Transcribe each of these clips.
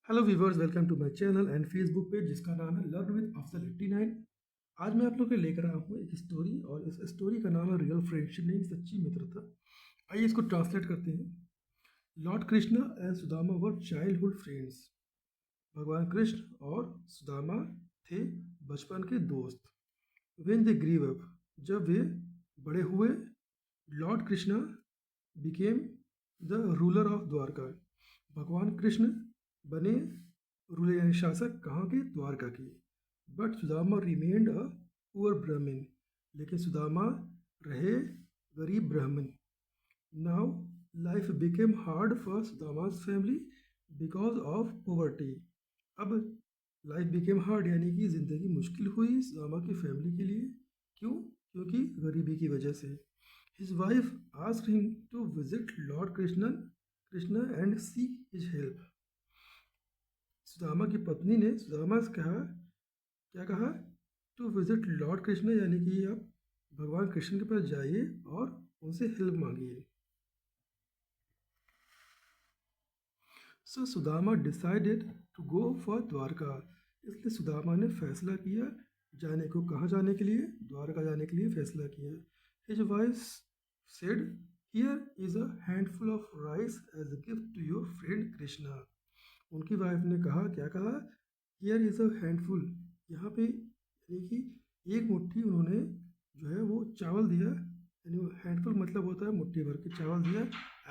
Hello viewers, welcome to my channel and Facebook page जिसका नाम है लर्न विद अफजल 89। आज मैं आप लोगों के लिए लेकर आया हूँ एक स्टोरी और इस स्टोरी का नाम है रियल फ्रेंडशिप, नहीं सच्ची मित्रता। आइए इसको ट्रांसलेट करते हैं। Lord Krishna and Sudama were childhood friends. भगवान कृष्ण और सुदामा थे बचपन के दोस्त। व्हेन दे ग्रीव अप, जब वे बड़े हुए, Lord Krishna became the ruler of Dwarka. भगवान कृष्ण बने रूलर यानी शासक, कहाँ के? द्वारका के। But Sudama remained a poor Brahmin, लेकिन सुदामा रहे गरीब ब्राह्मण। Now life became hard for Sudama's family because of poverty. अब लाइफ बिकेम हार्ड यानी कि ज़िंदगी मुश्किल हुई सुदामा की फैमिली के लिए। क्यों? क्योंकि गरीबी की वजह से। His wife asked him to visit Lord Krishna and seek his help. Sudama की पत्नी ने सुदामा से कहा, क्या कहा? टू विजिट लॉर्ड कृष्ण, यानी कि आप भगवान कृष्ण के पास जाइए और उनसे हेल्प मांगिए। So Sudama decided to go for Dwarka. इसलिए सुदामा ने फैसला किया जाने को। कहाँ जाने के लिए? द्वारका जाने के लिए फैसला किया। His wife said, here is a handful of rice as a gift to your friend Krishna. उनकी वाइफ ने कहा, क्या कहा? हियर इज अ हैंडफुल, यहाँ पे यानी कि एक मुट्ठी उन्होंने जो है वो चावल दिया। यानी हैंडफुल मतलब होता है मुट्ठी भर के चावल दिया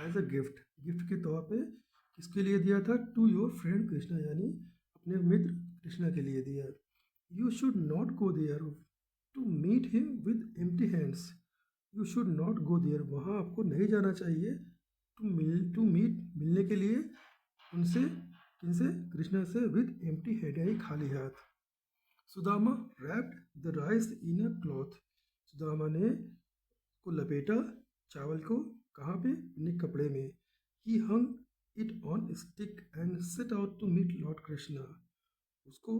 एज अ गिफ्ट, गिफ्ट के तौर पे। किसके लिए दिया था? टू योर फ्रेंड कृष्णा, यानी अपने मित्र कृष्णा के लिए दिया। You should not go there to meet him with empty hands. You should not go there, वहाँ आपको नहीं जाना चाहिए। टू मीट, मिलने के लिए उनसे। किनसे? कृष्णा से। विद एम्प्टी हैंड यानी खाली हाथ। Sudama wrapped the rice in a cloth. Sudama ने को लपेटा चावल को। कहाँ पे? अपने कपड़े में। He hung it on stick and set out to meet lord Krishna. उसको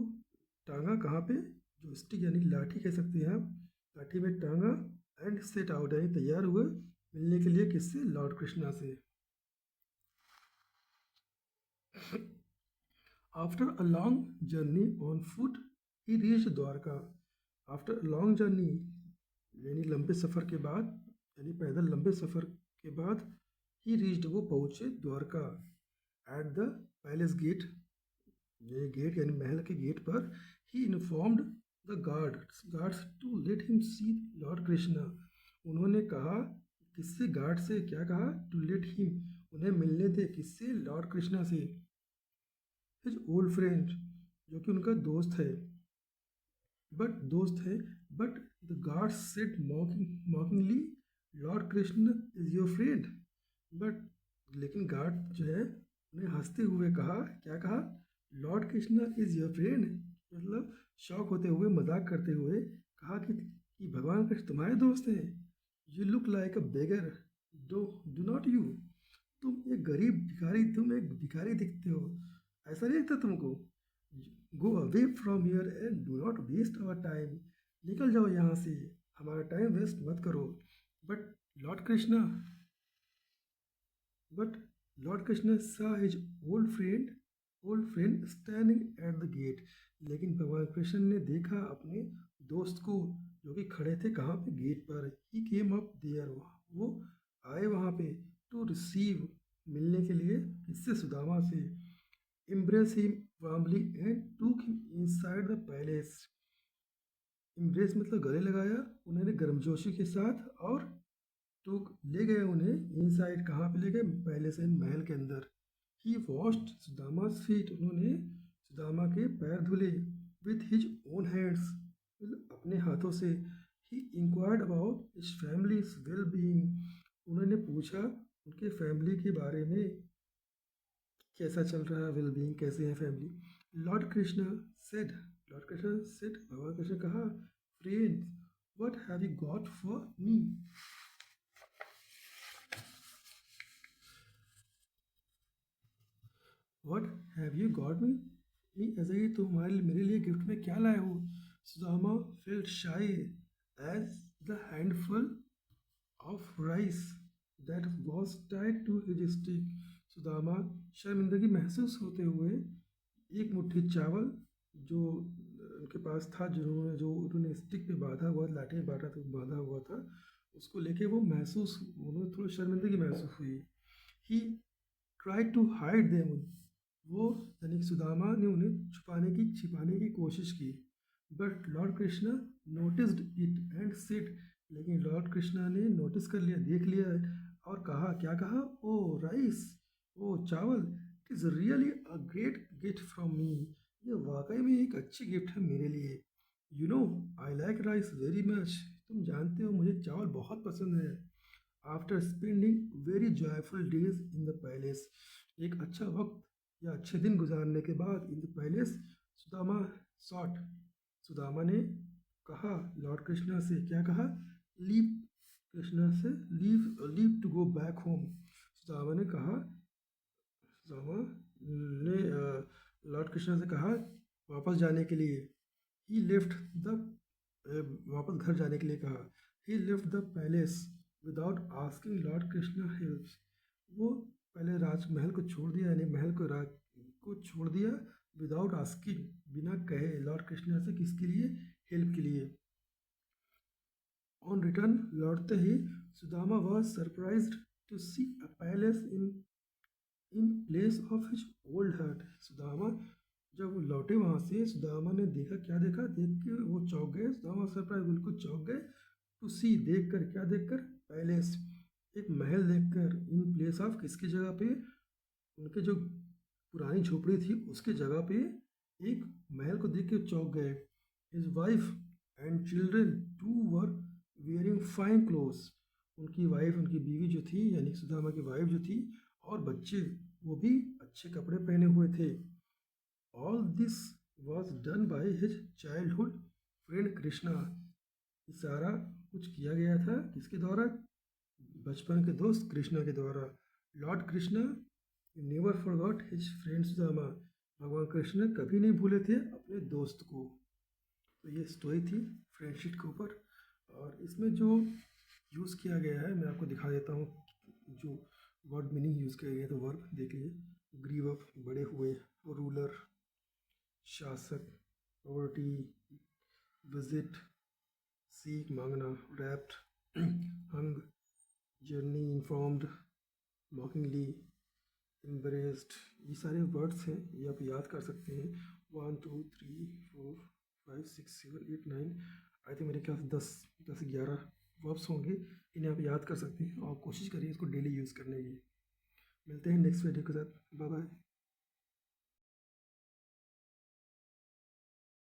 टांगा कहाँ पे? जो स्टिक यानी लाठी कह सकते हैं आप, लाठी में टांगा। एंड सेट आउट यानी तैयार हुए मिलने के लिए। किससे? लॉर्ड कृष्णा से। After a long journey on foot he reached Dwarka. After a long journey यानी लंबे सफ़र के बाद, यानी पैदल लंबे सफ़र के बाद, ही रीच्ड वो पहुँचे Dwarka. At the palace gate, ये गेट यानी महल के गेट पर, he informed the guards to let him see lord Krishna. उन्होंने कहा, किससे? गार्ड से। क्या कहा? टू लेट हिम, उन्हें मिलने दे। किससे? लॉर्ड कृष्णा से। हिज ओल्ड फ्रेंड, जो कि उनका दोस्त है। But the guards said mockingly, Lord Krishna is your friend. But लेकिन गार्ड जो है उन्हें हंसते हुए कहा, क्या कहा? Lord Krishna is your friend, मतलब शौक होते हुए, मजाक करते हुए कहा कि भगवान कृष्ण तुम्हारे दोस्त हैं। You look like a beggar, do not you. तुम एक भिखारी दिखते हो, ऐसा नहीं लगता तुमको? Go away from here and do not waste our time. निकल जाओ यहाँ से, हमारा टाइम वेस्ट मत करो। But lord Krishna but lord Krishna saw his old friend standing at the gate। लेकिन भगवान कृष्ण ने देखा अपने दोस्त को, जो कि खड़े थे कहाँ पे? गेट पर। ही केम अप देयर, वो आए वहाँ पे। टू रिसीव, मिलने के लिए। किससे? सुदामा से। embrace him warmly and took him inside the palace। embrace मतलब गले लगाया उन्होंने गर्मजोशी के साथ, और टूक ले गए उन्हें इनसाइड। कहाँ पे ले गए? पैलेस एंड महल के अंदर। ही वॉश्ड सुदामा's फीट, उन्होंने सुदामा के पैर धुले। विथ हिज ओन हैंड्स, अपने हाथों से। He enquired about his family's well being, उन्होंने पूछा उनके फैमिली के बारे में, कैसा चल रहा है, वेल बीइंग कैसे है फैमिली। लॉर्ड कृष्णा सेड, भगवान कृष्ण कहा, friends what have you got for me. What have you got me, ऐसा ही तो हमारे मेरे लिए गिफ्ट में क्या लाए हो? Sudama felt shy as the handful of rice that was tied to his stick. Sudama शर्मिंदगी महसूस होते हुए एक मुट्ठी चावल जो उनके पास था, जो उन्होंने स्टिक पे बांधा हुआ, लाठी में बांधा हुआ था, उसको लेके वो उन्हें थोड़ी शर्मिंदगी महसूस हुई। ही ट्राई टू हाइड देम, वो यानी कि सुदामा ने उन्हें छिपाने की कोशिश की। But lord Krishna noticed it and said, लेकिन लॉर्ड कृष्णा ने नोटिस कर लिया, देख लिया और कहा, क्या कहा, ओ राइस, ओ चावल, it is really a great gift from me, ये वाकई में एक अच्छी गिफ्ट है मेरे लिए। You know I like rice very much, तुम जानते हो मुझे चावल बहुत पसंद है। After spending very joyful days in the palace, एक अच्छा वक्त या अच्छे दिन गुजारने के बाद in the palace, Sudama sought, Sudama ने कहा लॉर्ड कृष्णा से, क्या कहा, लीव, कृष्णा से leave leave to go back home, Sudama ने कहा, सुदामा ने लॉर्ड कृष्णा से कहा वापस जाने के लिए। ही लेफ्ट द वापस घर जाने के लिए कहा। He left the palace without asking lord Krishna help, वो पहले राजमहल को छोड़ दिया, यानी महल को छोड़ दिया, विदाउट आस्किंग, बिना कहे लॉर्ड कृष्णा से, किसके लिए, हेल्प के लिए। ऑन रिटर्न, लौटते ही Sudama was surprised to see a palace in place of his old hut, Sudama जब वो लौटे वहाँ से, सुदामा ने देखा, क्या देखा, देख के वो चौंक गए, सुदामा सरप्राइज, बिल्कुल चौंक गए। टू सी, देख कर, क्या देख कर, पैलेस, एक महल देख कर, इन प्लेस ऑफ, किसकी जगह पे, उनके जो पुरानी झोपड़ी थी उसके जगह पे एक महल को देख के चौंक गए। His wife and children too were wearing fine clothes, उनकी वाइफ, उनकी बीवी जो थी, यानी सुदामा की वाइफ जो थी, और बच्चे, वो भी अच्छे कपड़े पहने हुए थे। All this was done by his childhood friend Krishna, ये सारा कुछ किया गया था किसके द्वारा, बचपन के दोस्त कृष्णा के द्वारा। Lord Krishna never forgot his friend Sudama, भगवान कृष्ण कभी नहीं भूले थे अपने दोस्त को। तो ये स्टोरी थी फ्रेंडशिप के ऊपर, और इसमें जो यूज़ किया गया है मैं आपको दिखा देता हूँ, जो वर्ड मीनिंग यूज़ किया गया है। तो वर्ब देख लीजिए, ग्रीव अप, बड़े हुए, रूलर, शासक, पॉवर्टी, विजिट, सीख, मांगना, रैप्ट, हंग, जर्नी, इन्फॉर्म्ड, मॉकिंगली, एम्ब्रेस्ड, ये सारे वर्ड्स हैं, ये आप याद कर सकते हैं। 1 2 3 4 5 6 7 8 9, आई थिंक मेरे ख्याल से 10 11 वर्ब्स होंगे, इन्हें आप याद कर सकते हैं और कोशिश करिए इसको डेली यूज़ करने की। मिलते हैं नेक्स्ट वीडियो के साथ, बाय बाय।